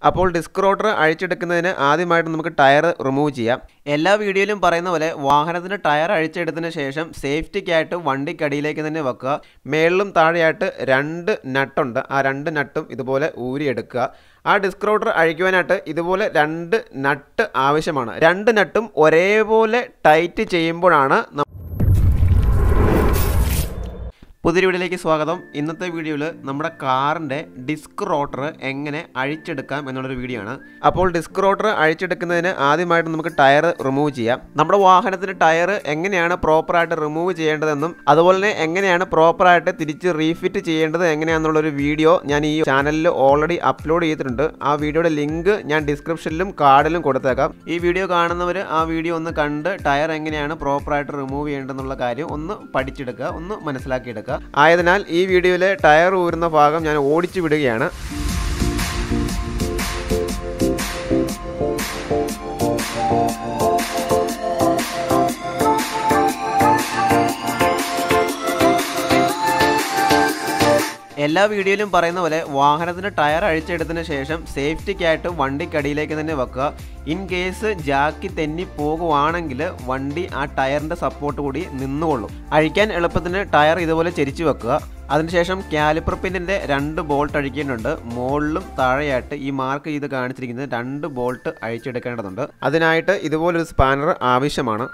അപ്പോൾ disk rotor അഴിച്ചെടുക്കുന്നതിന് ആദ്യമായിട്ട് നമുക്ക് ടയർ റിമൂവ് ചെയ്യാം. എല്ലാ വീഡിയോയിലും പറയുന്ന പോലെ വാഹനത്തിൻ്റെ ടയർ അഴിച്ചെടുത്തതിന് ശേഷം സേഫ്റ്റിക്കായിട്ട് വണ്ടിക്കടിയിലേക്ക് തന്നെ വെക്കുക. മേളിലും താഴെയായിട്ട് 2 നട്ടുണ്ട്. ആ 2 നട്ടും ഇതുപോലെ ഊരിയെടുക്കുക. ആ ഡിസ്ക് റോട്ടർ അഴിക്കുവാനായിട്ട് ഇതുപോലെ 2 നട്ട് ആവശ്യമാണ്. 2 നട്ടും ഒരേപോലെ ടൈറ്റ് ചെയ്യുമ്പോഴാണ് പുതിയ വീഡിയോയിലേക്ക് സ്വാഗതം. ഇന്നത്തെ വീഡിയോയിൽ നമ്മുടെ കാറിൻ്റെ ഡിസ്ക് റോട്ടർ എങ്ങനെ അഴിച്ചെടുക്കാം എന്നുള്ളൊരു വീഡിയോ ആണ്. അപ്പോൾ ഡിസ്ക് റോട്ടർ അഴിച്ചെടുക്കുന്നതിന് ആദ്യമായിട്ട് നമുക്ക് ടയർ റിമൂവ് ചെയ്യാം. നമ്മുടെ വാഹനത്തിൻ്റെ ടയർ എങ്ങനെയാണ് പ്രോപ്പറായിട്ട് റിമൂവ് ചെയ്യേണ്ടതെന്നും അതുപോലെ തന്നെ എങ്ങനെയാണ് പ്രോപ്പറായിട്ട് തിരിച്ച് റീഫിറ്റ് ചെയ്യേണ്ടത് എങ്ങനെയാണെന്നുള്ളൊരു വീഡിയോ ഞാൻ ഈ ചാനലിൽ ഓൾറെഡി അപ്ലോഡ് ചെയ്തിട്ടുണ്ട്. ആ വീഡിയോയുടെ ലിങ്ക് ഞാൻ ഡിസ്ക്രിപ്ഷനിലും കാർഡിലും കൊടുത്തേക്കാം. ഈ വീഡിയോ കാണുന്നവർ ആ വീഡിയോ ഒന്ന് കണ്ട് ടയർ എങ്ങനെയാണ് പ്രോപ്പറായിട്ട് റിമൂവ് ചെയ്യേണ്ടതെന്നുള്ള കാര്യം ഒന്ന് പഠിച്ചെടുക്കുക, ഒന്ന് മനസ്സിലാക്കിയെടുക്കുക. ആയതിനാൽ ഈ വീഡിയോയിലെ ടയർ ഊരുന്ന ഭാഗം ഞാൻ ഓടിച്ചു വിടുകയാണ്. എല്ലാ വീഡിയോയിലും പറയുന്ന പോലെ വാഹനത്തിൻ്റെ ടയർ അഴിച്ചെടുത്തതിന് ശേഷം സേഫ്റ്റിക്കായിട്ട് വണ്ടിക്കടിയിലേക്ക് തന്നെ വെക്കുക. ഇൻ കേസ് ജാക്കി തെന്നി പോകുവാണെങ്കിൽ വണ്ടി ആ ടയറിൻ്റെ സപ്പോർട്ട് കൂടി നിന്നുകൊള്ളും. അഴിക്കാൻ എളുപ്പത്തിന് ടയർ ഇതുപോലെ ചെരിച്ചു വെക്കുക. അതിനുശേഷം കാലിപ്പർ പിന്നിൻ്റെ 2 ബോൾട്ട് അഴിക്കേണ്ടതുണ്ട്. മുകളിലും താഴെയായിട്ട് ഈ മാർക്ക് ചെയ്ത് കാണിച്ചിരിക്കുന്നത് 2 ബോൾട്ട് അഴിച്ചെടുക്കേണ്ടതുണ്ട്. അതിനായിട്ട് ഇതുപോലൊരു സ്പാനർ ആവശ്യമാണ്.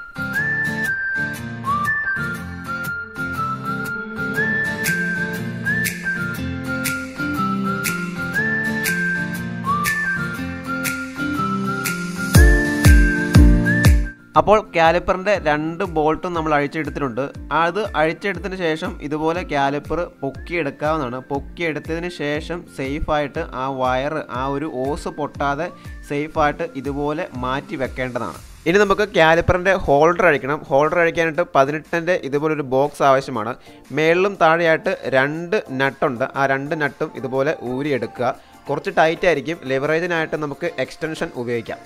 അപ്പോൾ കാലിപ്പറിൻ്റെ 2 ബോൾട്ടും നമ്മൾ അഴിച്ചെടുത്തിട്ടുണ്ട്. അത് അഴിച്ചെടുത്തതിന് ശേഷം ഇതുപോലെ കാലിപ്പർ പൊക്കിയെടുക്കാവുന്നതാണ്. പൊക്കിയെടുത്തതിന് ശേഷം സേഫായിട്ട് ആ വയർ, ആ ഒരു ഓസ് പൊട്ടാതെ സേഫായിട്ട് ഇതുപോലെ മാറ്റി വെക്കേണ്ടതാണ്. ഇനി നമുക്ക് കാലിപ്പറിൻ്റെ ഹോൾഡർ അഴിക്കണം. ഹോൾഡർ അഴിക്കാനായിട്ട് 18ൻ്റെ ഇതുപോലൊരു ബോക്സ് ആവശ്യമാണ്. മേളിലും താഴെയായിട്ട് 2 നട്ടുണ്ട്. ആ 2 നട്ടും ഇതുപോലെ ഊരിയെടുക്കുക. കുറച്ച് ടൈറ്റ് ആയിരിക്കും. ലെവറേജിനായിട്ട് നമുക്ക് എക്സ്റ്റൻഷൻ ഉപയോഗിക്കാം.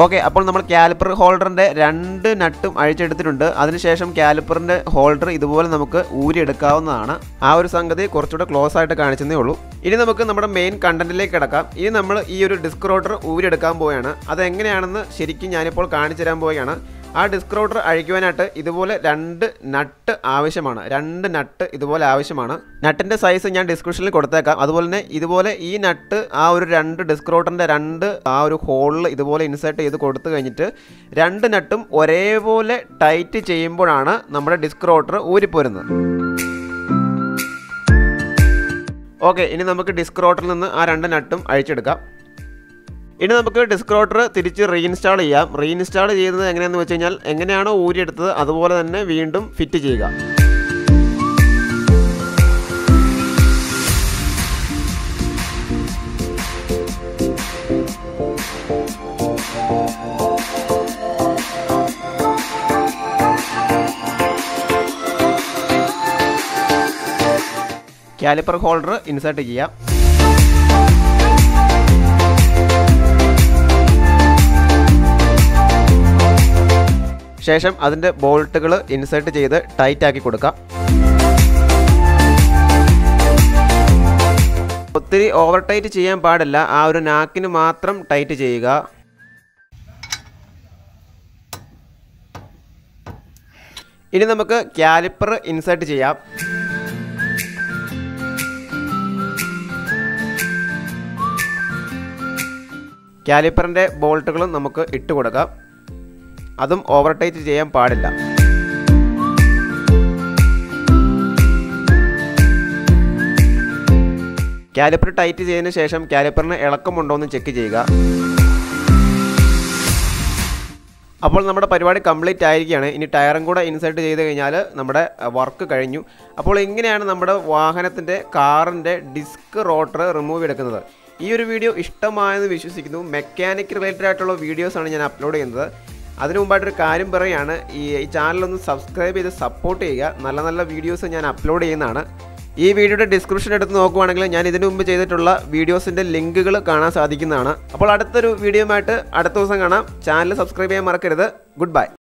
ഓക്കെ, അപ്പോൾ നമ്മൾ കാലിപ്പർ ഹോൾഡറിൻ്റെ 2 നട്ടും അഴിച്ചെടുത്തിട്ടുണ്ട്. അതിനുശേഷം കാലിപ്പറിൻ്റെ ഹോൾഡർ ഇതുപോലെ നമുക്ക് ഊരിയെടുക്കാവുന്നതാണ്. ആ ഒരു സംഗതി കുറച്ചുകൂടെ ക്ലോസ് ആയിട്ട് കാണിച്ചതേ ഉള്ളൂ. ഇനി നമുക്ക് നമ്മുടെ മെയിൻ കണ്ടന്റിലേക്ക് കിടക്കാം. ഇനി നമ്മൾ ഈ ഒരു ഡിസ്ക് റോട്ടർ ഊരിയെടുക്കാൻ പോവുകയാണ്. അതെങ്ങനെയാണെന്ന് ശരിക്കും ഞാനിപ്പോൾ കാണിച്ചു തരാൻ പോവുകയാണ്. ആ ഡിസ്ക് റോട്ടർ അഴിക്കുവാനായിട്ട് ഇതുപോലെ 2 നട്ട് ആവശ്യമാണ്. 2 നട്ട് ഇതുപോലെ ആവശ്യമാണ്. നട്ടിൻ്റെ സൈസ് ഞാൻ ഡിസ്ക്രിപ്ഷനിൽ കൊടുത്തേക്കാം. അതുപോലെ തന്നെ ഇതുപോലെ ഈ നട്ട് ആ ഒരു 2 ഡിസ്ക് റോട്ടറിൻ്റെ 2 ആ ഒരു ഹോളിൽ ഇതുപോലെ ഇൻസേർട്ട് ചെയ്ത് കൊടുത്തു കഴിഞ്ഞിട്ട് 2 നട്ടും ഒരേപോലെ ടൈറ്റ് ചെയ്യുമ്പോഴാണ് നമ്മുടെ ഡിസ്ക് റോട്ടർ ഊരിപ്പോരുന്നത്. ഓക്കെ, ഇനി നമുക്ക് ഡിസ്ക് റോട്ടറിൽ നിന്ന് ആ 2 നട്ടും അഴിച്ചെടുക്കാം. ഇനി നമുക്ക് ഡിസ്ക് റോട്ടർ തിരിച്ച് റീഇൻസ്റ്റാൾ ചെയ്യാം. റീഇൻസ്റ്റാൾ ചെയ്യുന്നത് എങ്ങനെയാണെന്ന് വെച്ച് കഴിഞ്ഞാൽ എങ്ങനെയാണോ ഊരിയെടുത്തത് അതുപോലെ തന്നെ വീണ്ടും ഫിറ്റ് ചെയ്യുക. കാലിപ്പർ ഹോൾഡർ ഇൻസേർട്ട് ചെയ്യാം. ശേഷം അതിൻ്റെ ബോൾട്ടുകൾ ഇൻസേർട്ട് ചെയ്ത് ടൈറ്റ് ആക്കി കൊടുക്കാം. ഒത്തിരി ഓവർ ടൈറ്റ് ചെയ്യാൻ പാടില്ല. ആ ഒരു നാക്കിന് മാത്രം ടൈറ്റ് ചെയ്യുക. ഇനി നമുക്ക് കാലിപ്പർ ഇൻസേർട്ട് ചെയ്യാം. കാലിപ്പറിൻ്റെ ബോൾട്ടുകളും നമുക്ക് ഇട്ട് കൊടുക്കാം. അതും ഓവർ ടൈറ്റ് ചെയ്യാൻ പാടില്ല. കാലിപ്പർ ടൈറ്റ് ചെയ്തതിന് ശേഷം കാലിപ്പറിന് ഇളക്കമുണ്ടോ എന്ന് ചെക്ക് ചെയ്യുക. അപ്പോൾ നമ്മുടെ പരിപാടി കംപ്ലീറ്റ് ആയിരിക്കുകയാണ്. ഇനി ടയറും കൂടെ ഇൻസേർട്ട് ചെയ്ത് കഴിഞ്ഞാൽ നമ്മുടെ വർക്ക് കഴിഞ്ഞു. അപ്പോൾ ഇങ്ങനെയാണ് നമ്മുടെ വാഹനത്തിൻ്റെ കാറിൻ്റെ ഡിസ്ക് റോട്ടർ റിമൂവ് എടുക്കുന്നത്. ഈ ഒരു വീഡിയോ ഇഷ്ടമായെന്ന് വിശ്വസിക്കുന്നു. മെക്കാനിക് റിലേറ്റഡ് ആയിട്ടുള്ള വീഡിയോസാണ് ഞാൻ അപ്ലോഡ് ചെയ്യുന്നത്. അതിനു മുമ്പായിട്ടൊരു കാര്യം പറയുകയാണ്, ഈ ചാനലൊന്ന് സബ്സ്ക്രൈബ് ചെയ്ത് സപ്പോർട്ട് ചെയ്യുക. നല്ല നല്ല വീഡിയോസ് ഞാൻ അപ്ലോഡ് ചെയ്യുന്നതാണ്. ഈ വീഡിയോയുടെ ഡിസ്ക്രിപ്ഷൻ എടുത്ത് നോക്കുവാണെങ്കിൽ ഞാൻ ഇതിനു മുമ്പ് ചെയ്തിട്ടുള്ള വീഡിയോസിൻ്റെ ലിങ്കുകൾ കാണാൻ സാധിക്കുന്നതാണ്. അപ്പോൾ അടുത്തൊരു വീഡിയോയുമായിട്ട് അടുത്ത ദിവസം കാണാം. ചാനൽ സബ്സ്ക്രൈബ് ചെയ്യാൻ മറക്കരുത്. Good bye.